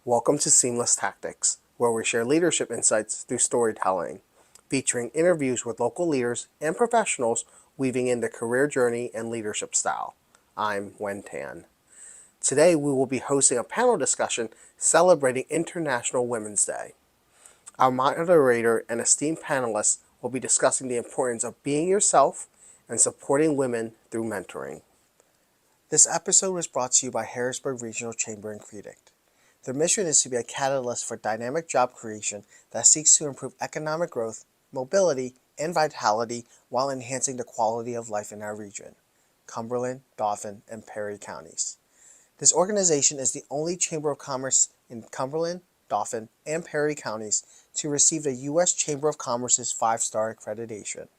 Welcome to Seamless Tactics, where we share leadership insights through storytelling, featuring interviews with local leaders and professionals weaving in the career journey and leadership style. I'm Wen Tan. Today we will be hosting a panel discussion celebrating International Women's Day. Our moderator and esteemed panelists will be discussing the importance of being yourself and supporting women through mentoring. This episode was brought to you by Harrisburg Regional Chamber and CREDC. Their mission is to be a catalyst for dynamic job creation that seeks to improve economic growth, mobility, and vitality while enhancing the quality of life in our region, Cumberland, Dauphin, and Perry counties. This organization is the only Chamber of Commerce in Cumberland, Dauphin, and Perry counties to receive the U.S. Chamber of Commerce's 5-star accreditation,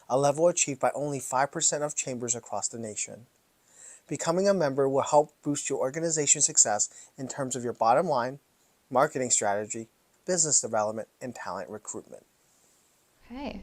a level achieved by only 5% of chambers across the nation. Becoming a member will help boost your organization's success in terms of your bottom line, marketing strategy, business development, and talent recruitment. Okay.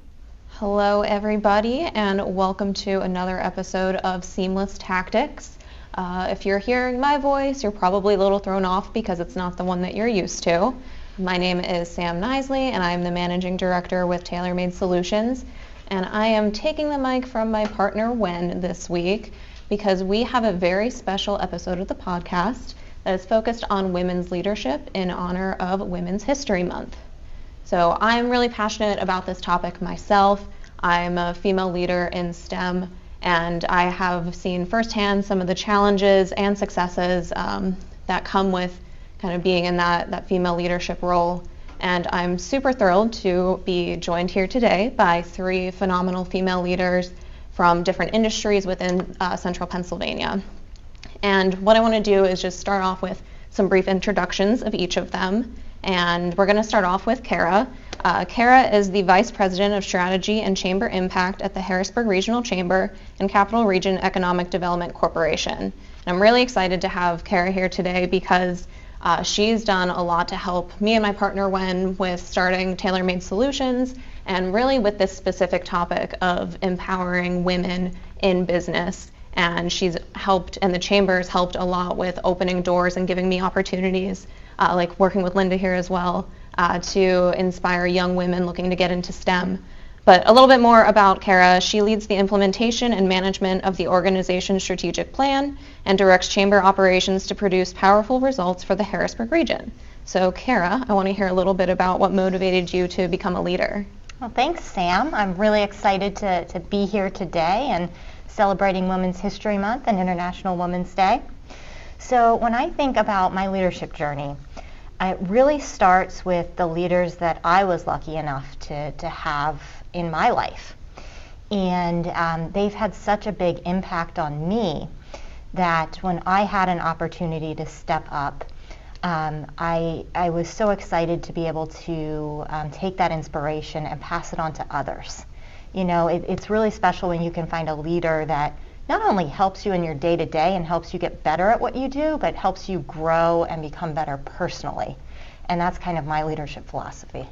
Hello, everybody, and welcome to another episode of Seamless Tactics. If you're hearing my voice, you're probably a little thrown off because it's not the one that you're used to. My name is Sam Knisely, and I'm the Managing Director with TaylorMade Solutions. And I am taking the mic from my partner, Wen, this week, because we have a very special episode of the podcast that is focused on women's leadership in honor of Women's History Month. So I'm really passionate about this topic myself. I'm a female leader in STEM, and I have seen firsthand some of the challenges and successes that come with kind of being in that female leadership role. And I'm super thrilled to be joined here today by 3 phenomenal female leaders from different industries within central Pennsylvania. And what I want to do is just start off with some brief introductions of each of them. And we're going to start off with Kara. Kara is the Vice President of Strategy and Chamber Impact at the Harrisburg Regional Chamber and Capital Region Economic Development Corporation. And I'm really excited to have Kara here today because she's done a lot to help me and my partner Wen with starting TaylorMade Solutions and really with this specific topic of empowering women in business. And she's helped, and the chamber's helped a lot with opening doors and giving me opportunities, like working with Lynda here as well, to inspire young women looking to get into STEM. But a little bit more about Kara. She leads the implementation and management of the organization's strategic plan and directs chamber operations to produce powerful results for the Harrisburg region. So Kara, I want to hear a little bit about what motivated you to become a leader. Well, thanks, Sam. I'm really excited to be here today and celebrating Women's History Month and International Women's Day. So when I think about my leadership journey, it really starts with the leaders that I was lucky enough to have in my life. And they've had such a big impact on me that when I had an opportunity to step up, I was so excited to be able to take that inspiration and pass it on to others. You know, it's really special when you can find a leader that not only helps you in your day-to-day and helps you get better at what you do, but helps you grow and become better personally. And that's kind of my leadership philosophy.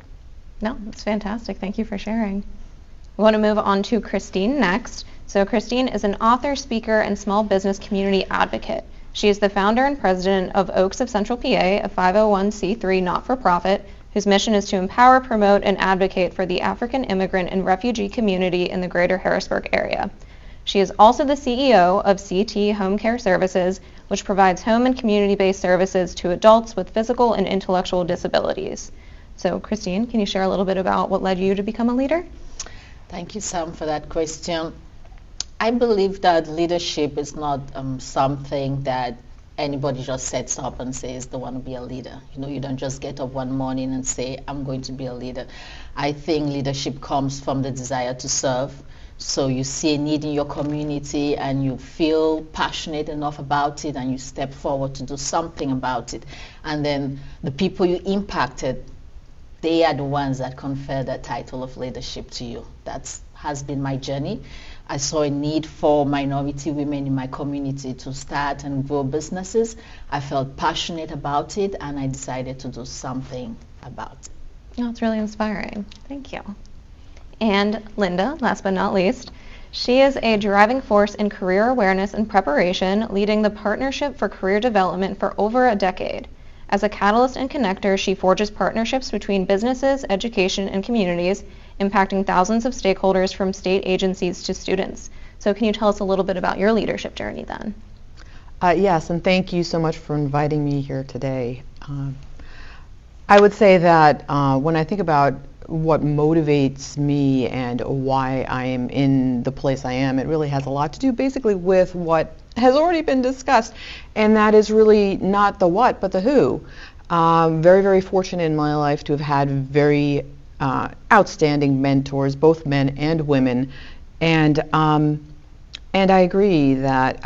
No, that's fantastic. Thank you for sharing. We want to move on to Christine next. So Christine is an author, speaker, and small business community advocate. She is the founder and president of Oaks of Central PA, a 501c3 not-for-profit whose mission is to empower, promote, and advocate for the African immigrant and refugee community in the greater Harrisburg area. She is also the CEO of CT Home Care Services, which provides home and community-based services to adults with physical and intellectual disabilities. So Christine, can you share a little bit about what led you to become a leader? Thank you, Sam, for that question. I believe that leadership is not something that anybody just sets up and says they want to be a leader. You know, you don't just get up one morning and say, I'm going to be a leader. I think leadership comes from the desire to serve. So you see a need in your community and you feel passionate enough about it and you step forward to do something about it. And then the people you impacted, they are the ones that confer that title of leadership to you. That has been my journey. I saw a need for minority women in my community to start and grow businesses. I felt passionate about it and I decided to do something about it. Oh, it's really inspiring. Thank you. And Lynda, last but not least, she is a driving force in career awareness and preparation, leading the Partnership for Career Development for over a decade. As a catalyst and connector, she forges partnerships between businesses, education, and communities, impacting thousands of stakeholders from state agencies to students. So can you tell us a little bit about your leadership journey then? Yes, and thank you so much for inviting me here today. I would say that when I think about what motivates me and why I am in the place I am, it really has a lot to do basically with what has already been discussed, and that is really not the what, but the who. Very, very fortunate in my life to have had very outstanding mentors, both men and women, and I agree that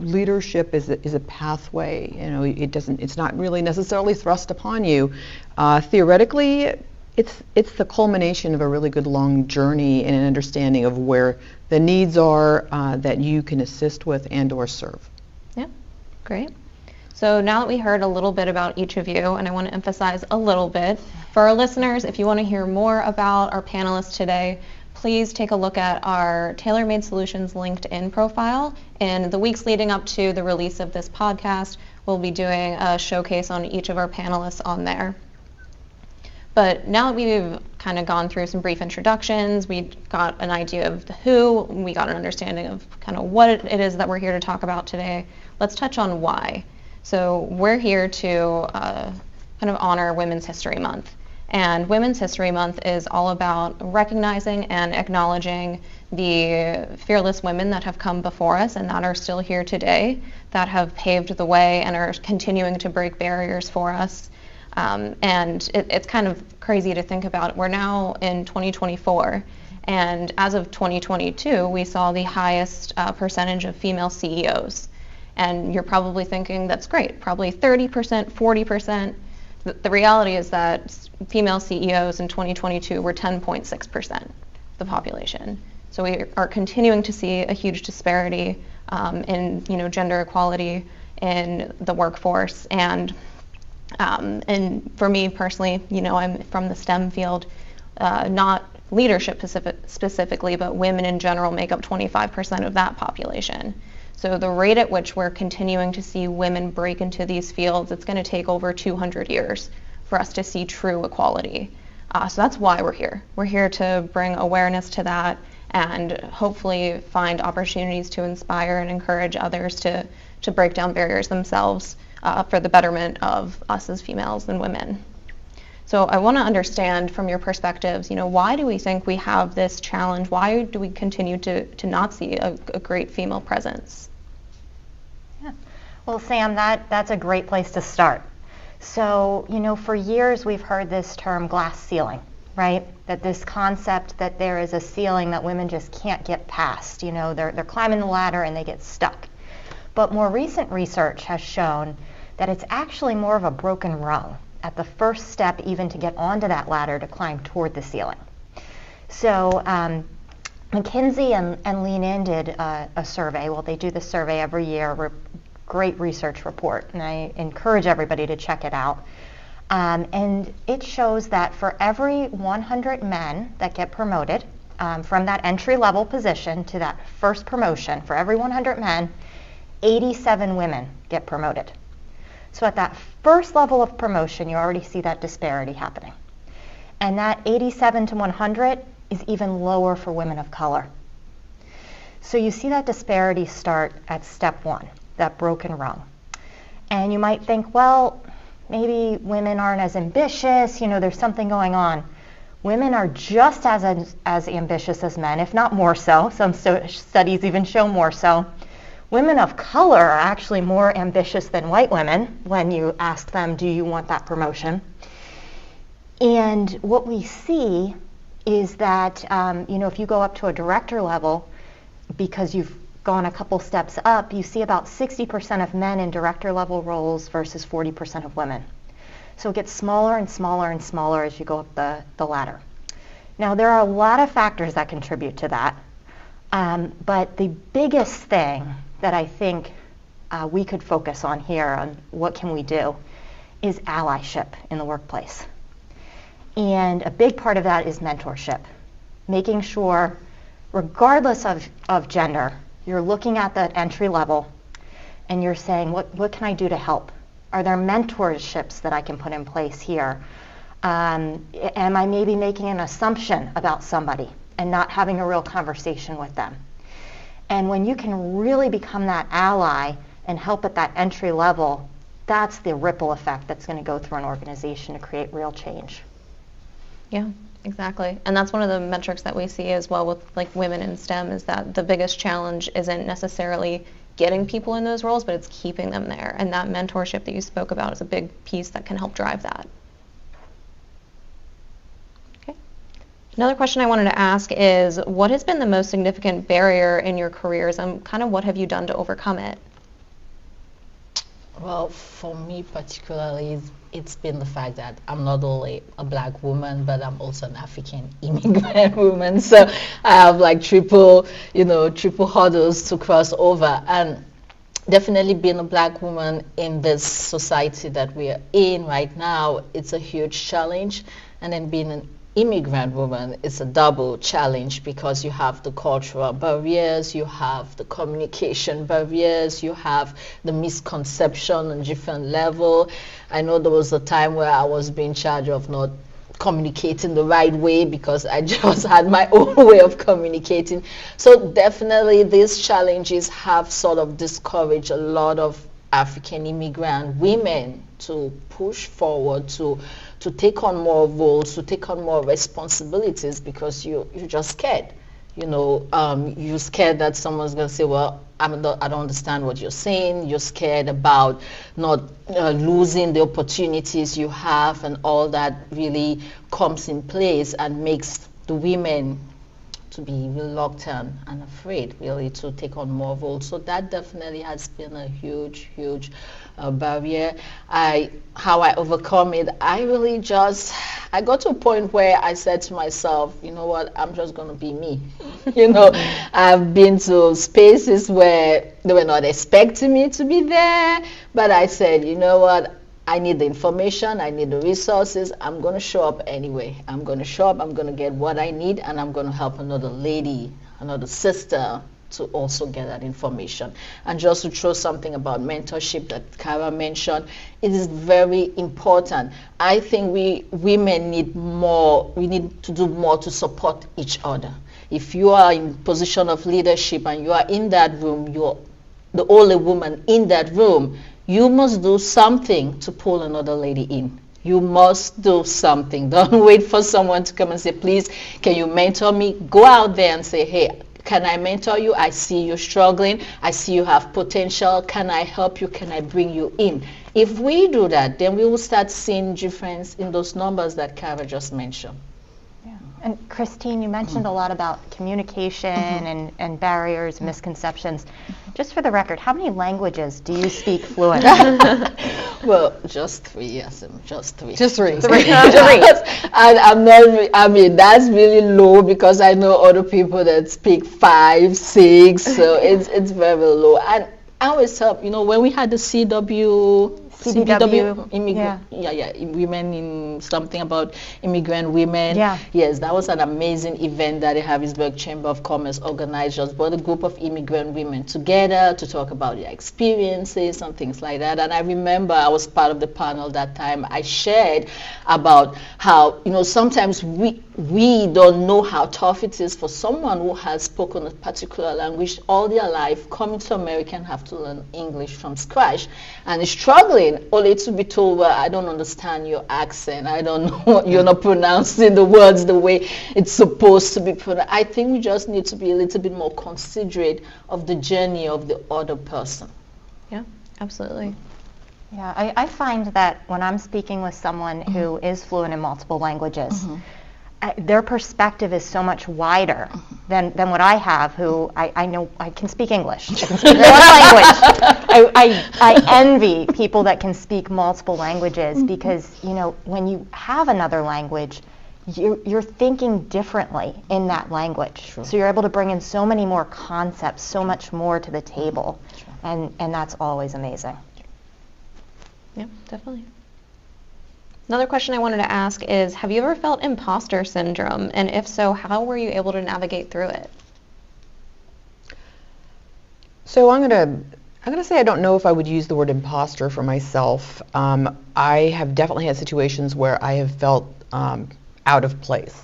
leadership is a pathway. It's not really necessarily thrust upon you. Theoretically, it's the culmination of a really good long journey and an understanding of where the needs are that you can assist with and or serve. Yeah, great. So now that we heard a little bit about each of you, and I want to emphasize a little bit, for our listeners, if you want to hear more about our panelists today, please take a look at our Tailor-Made Solutions LinkedIn profile. In the weeks leading up to the release of this podcast, we'll be doing a showcase on each of our panelists on there. But now that we've kind of gone through some brief introductions, we got an idea of the who, we got an understanding of kind of what it is that we're here to talk about today, let's touch on why. So we're here to kind of honor Women's History Month. And Women's History Month is all about recognizing and acknowledging the fearless women that have come before us and that are still here today, that have paved the way and are continuing to break barriers for us. And it's kind of crazy to think about. We're now in 2024, and as of 2022, we saw the highest percentage of female CEOs. And you're probably thinking, that's great, probably 30%, 40%. The reality is that female CEOs in 2022 were 10.6% of the population. So we are continuing to see a huge disparity in gender equality in the workforce. And for me personally, I'm from the STEM field, not leadership specifically, but women in general make up 25% of that population. So the rate at which we're continuing to see women break into these fields, it's going to take over 200 years for us to see true equality. So that's why we're here. We're here to bring awareness to that and hopefully find opportunities to inspire and encourage others to break down barriers themselves for the betterment of us as females and women. So I want to understand from your perspectives, why do we think we have this challenge? Why do we continue to not see a great female presence? Yeah. Well, Sam, that's a great place to start. So, for years we've heard this term glass ceiling, right? That this concept that there is a ceiling that women just can't get past. They're climbing the ladder and they get stuck. But more recent research has shown that it's actually more of a broken rung at the first step even to get onto that ladder to climb toward the ceiling. So McKinsey and Lean In did a survey. Well, they do this survey every year, great research report, and I encourage everybody to check it out. And it shows that for every 100 men that get promoted from that entry-level position to that first promotion, for every 100 men, 87 women get promoted. So at that first level of promotion, you already see that disparity happening. And that 87 to 100 is even lower for women of color. So you see that disparity start at step one, that broken rung. And you might think, well, maybe women aren't as ambitious, there's something going on. Women are just as ambitious as men, if not more so. Some studies even show more so. Women of color are actually more ambitious than white women when you ask them, do you want that promotion? And what we see is that, if you go up to a director level, because you've gone a couple steps up, you see about 60% of men in director level roles versus 40% of women. So it gets smaller and smaller and smaller as you go up the ladder. Now, there are a lot of factors that contribute to that, but the biggest thing that I think we could focus on here, on what can we do, is allyship in the workplace. And a big part of that is mentorship, making sure, regardless of gender, you're looking at that entry level and you're saying, what can I do to help? Are there mentorships that I can put in place here? Am I maybe making an assumption about somebody and not having a real conversation with them? And when you can really become that ally and help at that entry level, that's the ripple effect that's going to go through an organization to create real change. Yeah, exactly. And that's one of the metrics that we see as well with like women in STEM, is that the biggest challenge isn't necessarily getting people in those roles, but it's keeping them there. And that mentorship that you spoke about is a big piece that can help drive that. Okay. Another question I wanted to ask is, what has been the most significant barrier in your careers, and kind of what have you done to overcome it? Well, for me particularly, it's been the fact that I'm not only a black woman, but I'm also an African immigrant woman. So I have like triple hurdles to cross over. And definitely being a black woman in this society that we are in right now, it's a huge challenge. And then being an immigrant woman is a double challenge, because you have the cultural barriers, you have the communication barriers, you have the misconception on different level. I know there was a time where I was being charged of not communicating the right way because I just had my own way of communicating. So definitely these challenges have sort of discouraged a lot of African immigrant women to push forward, to take on more roles, to take on more responsibilities, because you're just scared. You're scared that someone's going to say, well, I don't understand what you're saying. You're scared about not losing the opportunities you have, and all that really comes in place and makes the women to be reluctant and afraid really to take on more roles. So that definitely has been a huge barrier. How I overcome it, I got to a point where I said to myself, you know what, I'm just going to be me. I've been to spaces where they were not expecting me to be there, but I said, you know what, I need the information, I need the resources, I'm going to show up anyway. I'm going to show up, I'm going to get what I need, and I'm going to help another lady, another sister to also get that information. And just to throw something about mentorship that Kara mentioned, it is very important. I think we women need more, we need to do more to support each other. If you are in position of leadership and you are in that room, you're the only woman in that room, you must do something to pull another lady in. You must do something. Don't wait for someone to come and say, please, can you mentor me? Go out there and say, hey, can I mentor you? I see you struggling. I see you have potential. Can I help you? Can I bring you in? If we do that, then we will start seeing difference in those numbers that Kara just mentioned. Yeah. And Christine, you mentioned a lot about communication and barriers, misconceptions. Just for the record, how many languages do you speak fluently? Well, just three, yes, just three. Just three. And I'm not, that's really low, because I know other people that speak 5, 6, so it's very low. And I always help, when we had the CBW, women in something about immigrant women. Yeah. Yes, that was an amazing event that the Harrisburg Chamber of Commerce organized. Just brought a group of immigrant women together to talk about their experiences and things like that. And I remember I was part of the panel that time. I shared about how, sometimes we don't know how tough it is for someone who has spoken a particular language all their life, coming to America and have to learn English from scratch, and is struggling only to be told, well, I don't understand your accent, I don't know, you're not pronouncing the words the way it's supposed to be pronounced. I think we just need to be a little bit more considerate of the journey of the other person. Yeah, absolutely. Yeah, I find that when I'm speaking with someone who is fluent in multiple languages, their perspective is so much wider than what I have, who I know I can speak English. I can speak one language. I envy people that can speak multiple languages, because, when you have another language, you're thinking differently in that language. True. So you're able to bring in so many more concepts, so much more to the table, and that's always amazing. Yeah, definitely. Another question I wanted to ask is, have you ever felt imposter syndrome? And if so, how were you able to navigate through it? So I'm going to I'm going to say I don't know if I would use the word imposter for myself. I have definitely had situations where I have felt out of place.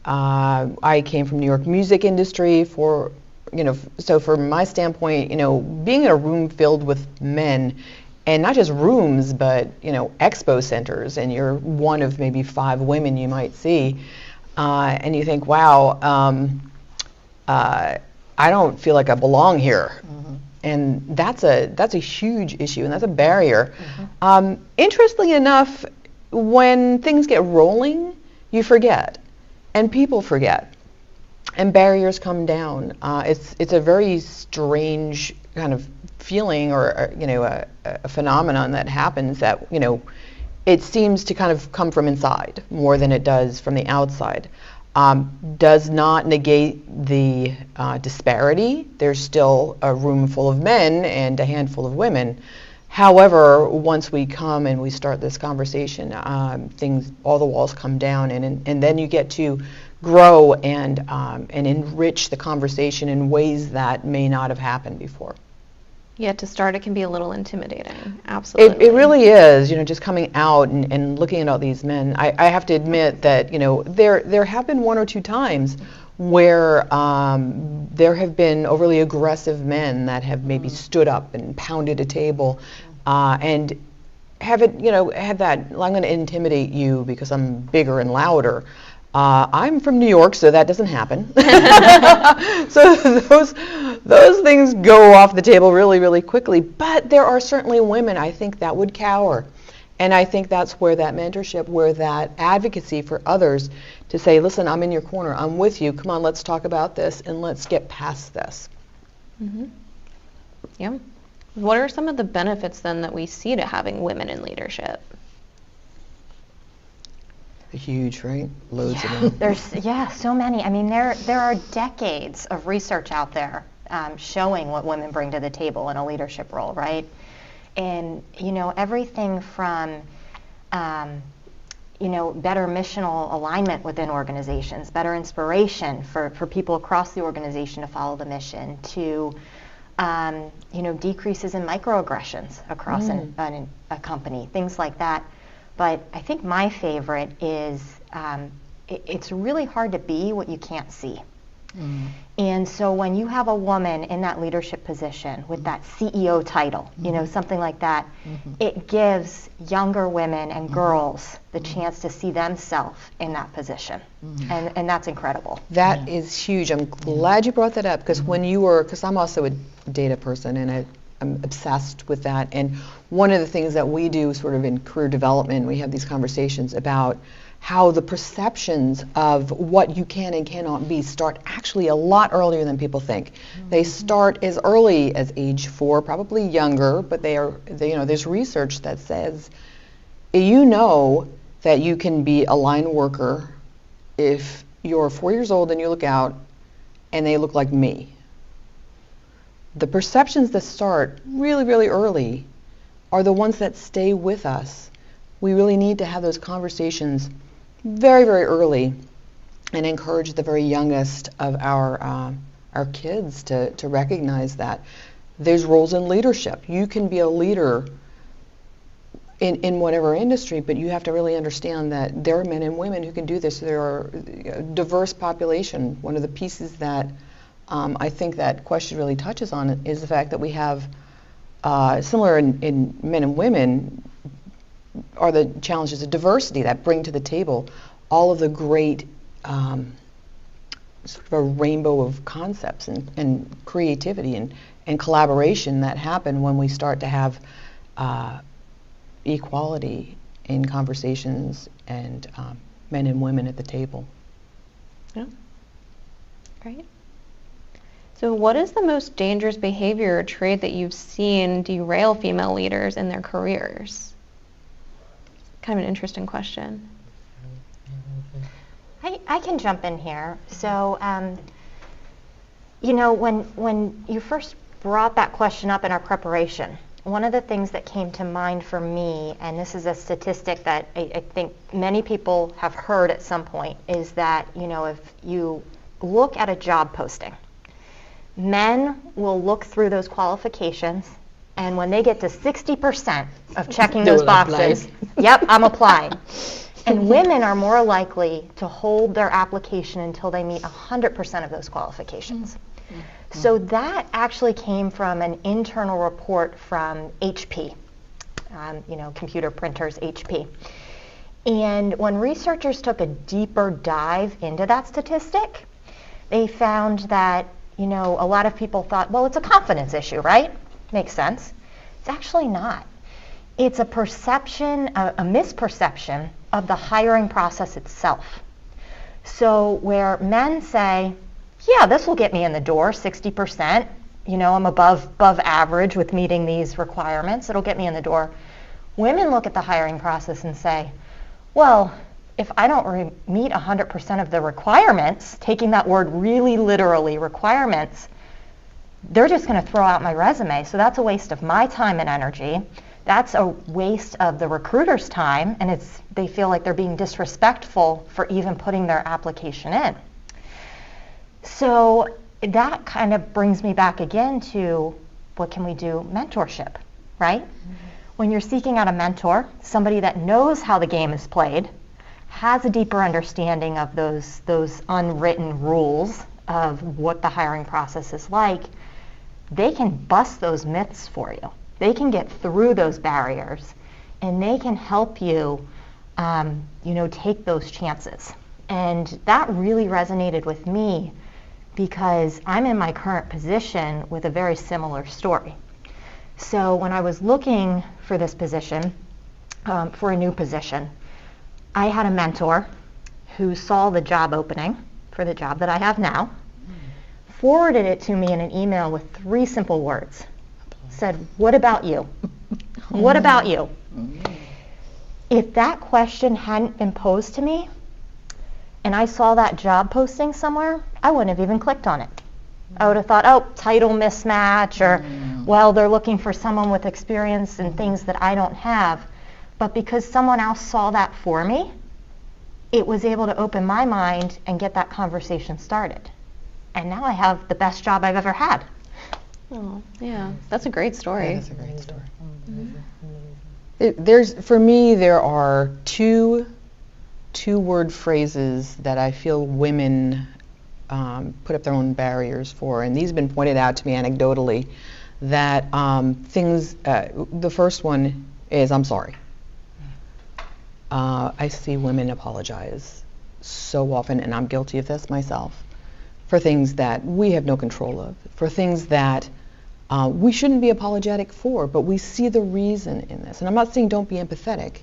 I came from New York music industry so from my standpoint, being in a room filled with men, and not just rooms, but, expo centers, and you're one of maybe 5 women you might see, and you think, wow, I don't feel like I belong here. Mm-hmm. And that's a huge issue, and that's a barrier. Mm-hmm. Interestingly enough, when things get rolling, you forget, and people forget, and barriers come down. It's a very strange kind of feeling, or a phenomenon that happens that it seems to kind of come from inside more than it does from the outside. Does not negate the disparity. There's still a room full of men and a handful of women. However, once we come and we start this conversation, all the walls come down, and then you get to grow and enrich the conversation in ways that may not have happened before. Yeah, to start, it can be a little intimidating. Absolutely. It really is, just coming out and looking at all these men. I have to admit that, there have been 1 or 2 times where there have been overly aggressive men that have maybe stood up and pounded a table and have it, had that, well, I'm going to intimidate you because I'm bigger and louder. I'm from New York, so that doesn't happen. So those things go off the table really, really quickly. But there are certainly women, I think, that would cower. And I think that's where that mentorship, where that advocacy for others to say, listen, I'm in your corner, I'm with you, come on, let's talk about this, and let's get past this. Mm-hmm. Yeah. What are some of the benefits, then, that we see to having women in leadership? Huge, right? Loads of them. There's so many. I mean, there are decades of research out there showing what women bring to the table in a leadership role, right? And everything from better missional alignment within organizations, better inspiration for people across the organization to follow the mission, to decreases in microaggressions across a company, things like that. But I think my favorite is it's really hard to be what you can't see. Mm. And so when you have a woman in that leadership position with that CEO title, something like that, it gives younger women and girls the chance to see themselves in that position. And that's incredible. That is huge. I'm glad you brought that up, because because I'm also a data person, and I'm obsessed with that. And one of the things that we do sort of in career development, we have these conversations about how the perceptions of what you can and cannot be start actually a lot earlier than people think. Mm-hmm. They start as early as age 4, probably younger, but there's research that says that you can be a line worker if you're 4 years old and you look out and they look like me. The perceptions that start really, really early are the ones that stay with us. We really need to have those conversations very, very early and encourage the very youngest of our kids to recognize that there's roles in leadership. You can be a leader in whatever industry, but you have to really understand that there are men and women who can do this. There are a diverse population. One of the pieces that I think that question really touches on is the fact that we have, similar in men and women, are the challenges of diversity that bring to the table all of the great sort of a rainbow of concepts and creativity and collaboration that happen when we start to have equality in conversations and men and women at the table. Yeah. Great. So what is the most dangerous behavior or trait that you've seen derail female leaders in their careers? Kind of an interesting question. I can jump in here. So, when you first brought that question up in our preparation, one of the things that came to mind for me, and this is a statistic that I think many people have heard at some point, is that, if you look at a job posting, men will look through those qualifications And when they get to 60% of checking They those will apply. boxes, yep, I'm applying. And women are more likely to hold their application until they meet 100% of those qualifications. So that actually came from an internal report from HP, computer printers, HP. And when researchers took a deeper dive into that statistic, they found that, a lot of people thought, well, it's a confidence issue, right? Makes sense. It's actually not. It's a perception, a misperception of the hiring process itself. So where men say, yeah, this will get me in the door, 60%, I'm above average with meeting these requirements, it'll get me in the door. Women look at the hiring process and say, well, if I don't meet 100% of the requirements, taking that word really literally, requirements, they're just going to throw out my resume. So that's a waste of my time and energy. That's a waste of the recruiter's time, and they feel like they're being disrespectful for even putting their application in. So that kind of brings me back again to what can we do? Mentorship, right? When you're seeking out a mentor, somebody that knows how the game is played, has a deeper understanding of those unwritten rules of what the hiring process is like, they can bust those myths for you. They can get through those barriers, and they can help you, take those chances. And that really resonated with me because I'm in my current position with a very similar story. So when I was looking for this position, for a new position, I had a mentor who saw the job opening for the job that I have now, forwarded it to me in an email with 3 simple words. Said, what about you? What about you? If that question hadn't been posed to me, and I saw that job posting somewhere, I wouldn't have even clicked on it. I would have thought, oh, title mismatch, or, well, they're looking for someone with experience in things that I don't have. But because someone else saw that for me, it was able to open my mind and get that conversation started. And now I have the best job I've ever had. Oh, yeah, that's a great story. That's a great story. For me, there are two-word phrases that I feel women put up their own barriers for, and these have been pointed out to me anecdotally, that the first one is, I'm sorry. I see women apologize so often, and I'm guilty of this myself, for things that we have no control of, for things that we shouldn't be apologetic for, but we see the reason in this. And I'm not saying don't be empathetic,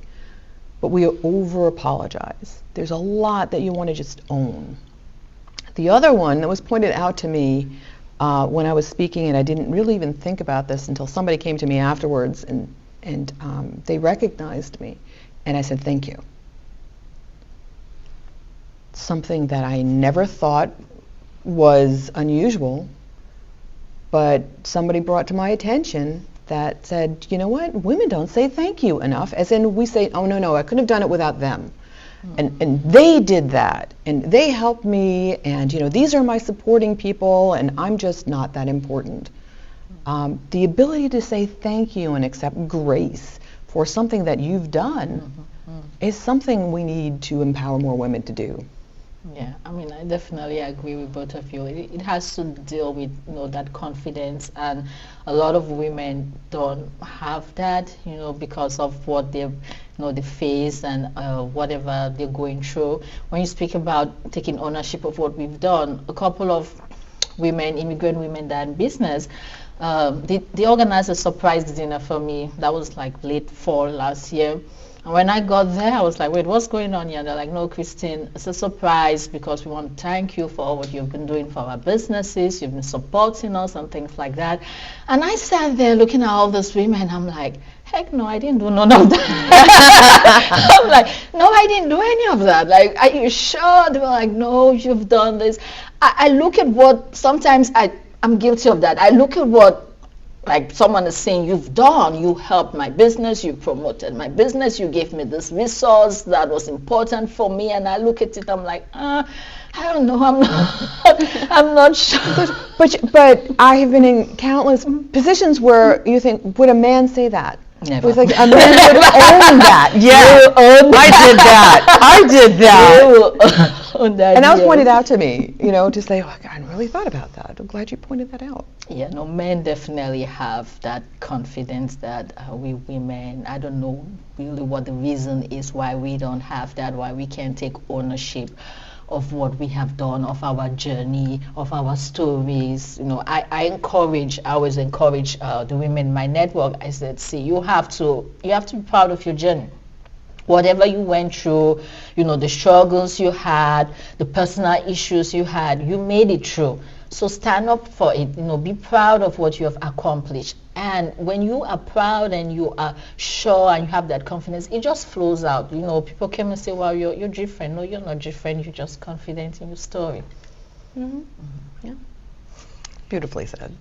but we over-apologize. There's a lot that you want to just own. The other one that was pointed out to me when I was speaking, and I didn't really even think about this until somebody came to me afterwards, and they recognized me, and I said, thank you. Something that I never thought was unusual, but somebody brought to my attention that said, you know what, women don't say thank you enough, as in we say, oh no, I couldn't have done it without them. And they did that, and they helped me, and these are my supporting people, and I'm just not that important. The ability to say thank you and accept grace for something that you've done is something we need to empower more women to do. Yeah, I mean, I definitely agree with both of you. It has to deal with that confidence, and a lot of women don't have that, because of what they face and whatever they're going through. When you speak about taking ownership of what we've done, a couple of women, immigrant women that are in business, they organized a surprise dinner for me. That was like late fall last year. And when I got there, I was like, wait, what's going on here? And they're like, no, Christine, it's a surprise because we want to thank you for all what you've been doing for our businesses. You've been supporting us and things like that. And I sat there looking at all these women, and I'm like, heck no, I didn't do none of that. I'm like, no, I didn't do any of that. Like, are you sure? They were like, no, you've done this. I look at what, sometimes I'm guilty of that. I look at what like someone is saying, you helped my business, you promoted my business, you gave me this resource that was important for me, and I look at it, I'm like, I don't know, I'm not sure. But I have been in countless positions where you think, would a man say that? Never. It was like a man would own that. Yeah, I did that. And that was pointed out to me, to say, oh, I hadn't really thought about that. I'm glad you pointed that out. Yeah, no, men definitely have that confidence that we women, I don't know really what the reason is why we don't have that, why we can't take ownership of what we have done, of our journey, of our stories. I always encourage the women in my network. I said, see, you have to be proud of your journey. Whatever you went through, the struggles you had, the personal issues you had, you made it through. So stand up for it, be proud of what you have accomplished. And when you are proud and you are sure and you have that confidence, it just flows out. People come and say, well, you're different. No, you're not different. You're just confident in your story. Mm-hmm. Yeah. Beautifully said.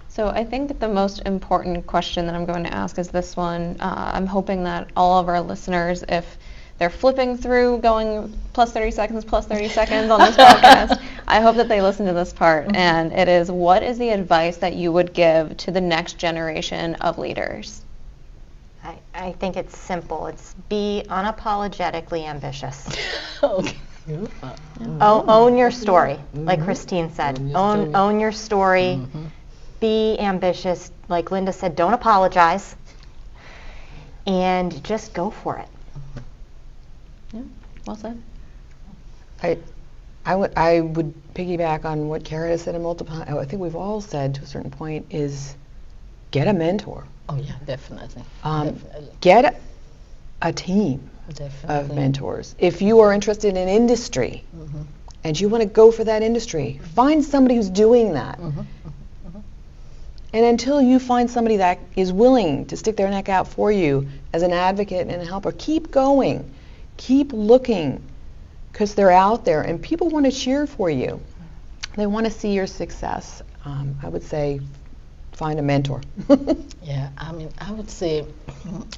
So I think the most important question that I'm going to ask is this one. I'm hoping that all of our listeners, if they're flipping through, going plus 30 seconds on this podcast, I hope that they listen to this part. And it is, what is the advice that you would give to the next generation of leaders? I think it's simple. It's be unapologetically ambitious. Okay. Own your story, like Christine said. Own your story. Be ambitious. Like Lynda said, don't apologize. And just go for it. Yeah, well said. I would piggyback on what Kara has said I think we've all said to a certain point is get a mentor. Oh yeah, definitely. Get a team Definitely. of mentors. If you are interested in industry and you want to go for that industry, find somebody who's doing that. And until you find somebody that is willing to stick their neck out for you as an advocate and a helper, keep going. Keep looking, because they're out there and people want to cheer for you. They want to see your success. I would say find a mentor. Yeah, I would say,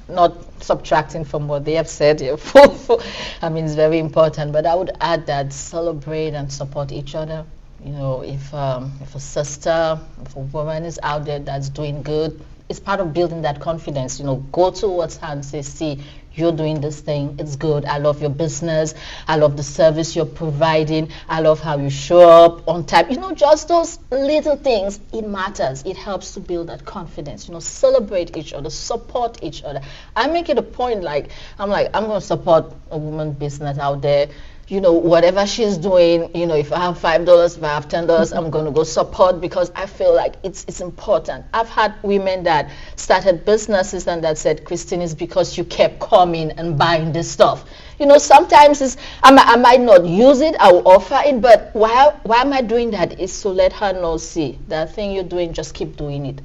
not subtracting from what they have said, it's very important, but I would add that celebrate and support each other. If a sister, if a woman is out there that's doing good, it's part of building that confidence. Go towards her and say, see, you're doing this thing, it's good, I love your business, I love the service you're providing, I love how you show up on time. Just those little things, it matters. It helps to build that confidence. Celebrate each other, support each other. I make it a point, I'm going to support a woman's business out there. Whatever she's doing, if I have $5, if I have $10, I'm going to go support, because I feel like it's important. I've had women that started businesses and that said, Christine, it's because you kept coming and buying this stuff. Sometimes I might not use it, I will offer it, but why am I doing that? Is to let her know, see, that thing you're doing, just keep doing it.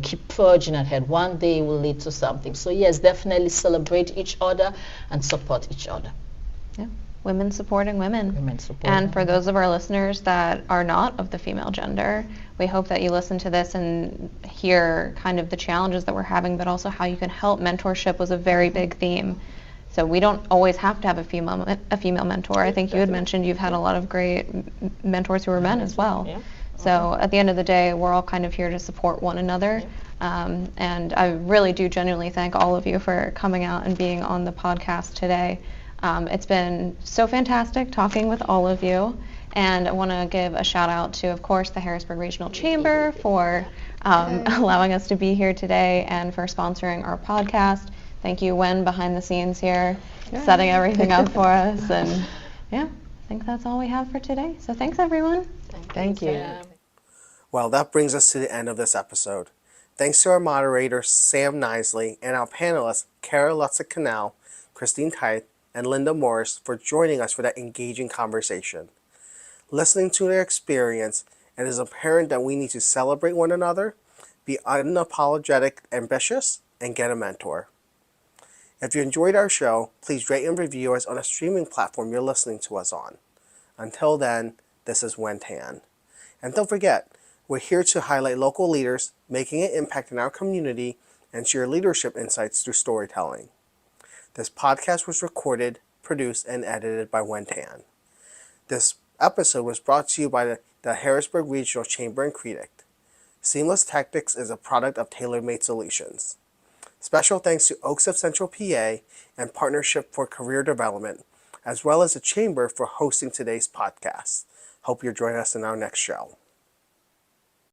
Keep forging ahead. One day it will lead to something. So yes, definitely celebrate each other and support each other. Yeah. Women supporting women. And for those of our listeners that are not of the female gender, we hope that you listen to this and hear kind of the challenges that we're having, but also how you can help. Mentorship was a very big theme. So we don't always have to have a female mentor. I think you had mentioned you've had a lot of great mentors who are men as well. Yeah. So at the end of the day, we're all kind of here to support one another. And I really do genuinely thank all of you for coming out and being on the podcast today. It's been so fantastic talking with all of you, and I want to give a shout out to, of course, the Harrisburg Regional Chamber for allowing us to be here today and for sponsoring our podcast. Thank you, Wen, behind the scenes here, setting everything up for us. And yeah, I think that's all we have for today. So thanks, everyone. Thank you. Well, that brings us to the end of this episode. Thanks to our moderator, Sam Knisely, and our panelists, Kara Luzik Canale, Christine Tithe, and Lynda Morris, for joining us for that engaging conversation. Listening to their experience, it is apparent that we need to celebrate one another, be unapologetic, ambitious, and get a mentor. If you enjoyed our show, please rate and review us on a streaming platform you're listening to us on. Until then, this is Wen Tan. And don't forget, We're here to highlight local leaders making an impact in our community and share leadership insights through storytelling. This podcast was recorded, produced, and edited by Wentan. This episode was brought to you by the Harrisburg Regional Chamber and CREDC. Seamless Tactics is a product of Tailor-Made Solutions. Special thanks to Oaks of Central PA and Partnership for Career Development, as well as the Chamber for hosting today's podcast. Hope you'll join us in our next show.